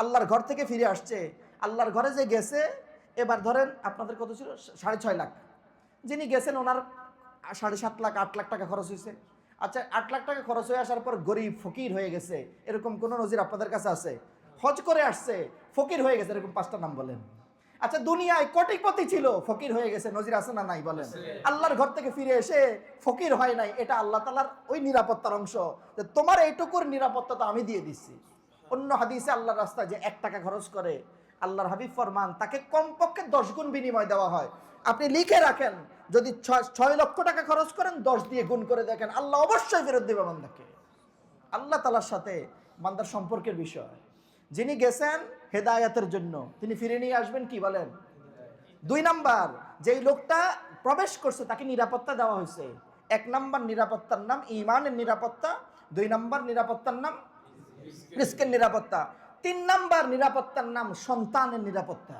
আল্লাহর ঘর থেকে ফিরে আসছে, আল্লাহর ঘরে যে গেছে, এবার ধরেন আপনাদের কত ছিল, 6.5 লাখ, যিনি গেছেন ওনার 7.5 লাখ 8 লাখ টাকা খরচ হয়েছে। আচ্ছা, 8 লাখ টাকা খরচ হয়ে আসার পর গরিব ফকির হয়ে গেছে, এরকম কোন নজির আপনাদের কাছে আছে? হজ করে আসছে, ফকির হয়ে গেছে, এরকম 5টা নাম বলেন। আচ্ছা, দুনিয়ায় কোটিপতি ছিল, ফকির হয়ে গেছে, নজির আছে না নাই বলেন? আল্লাহর ঘর থেকে ফিরে এসে ফকির হয় নাই, এটা আল্লাহ তাআলার ওই নিরাপত্তার অংশ, যে তোমার এইটুকুর নিরাপত্তা তো আমি দিয়ে দিচ্ছি। অন্য হাদিসে আল্লাহর রাস্তায় যে 1 টাকা খরচ করে, আল্লাহর হাবিব ফরমান তাকে কমপক্ষে 10 গুণ বিনিময় দেওয়া হয়। আপনি লিখে রাখেন, যদি 6 লক্ষ টাকা খরচ করেন 10 দিয়ে গুণ করে দেখেন, আল্লাহ অবশ্যই ফেরত দেবে বান্দাকে। আল্লাহ তাআলার সাথে বান্দার সম্পর্কের বিষয়। যিনি গেছেন হেদায়েতের জন্য, তিনি ফিরে নিয়ে আসবেন কি বলেন? 2 নাম্বার, যেই লোকটা প্রবেশ করছে তাকে নিরাপত্তা দেওয়া হয়েছে। 1 নাম্বার নিরাপত্তার নাম ঈমানের নিরাপত্তা, 2 নাম্বার নিরাপত্তার নাম রিস্কের নিরাপত্তা, 3 নাম্বার নিরাপত্তার নাম সন্তানের নিরাপত্তা।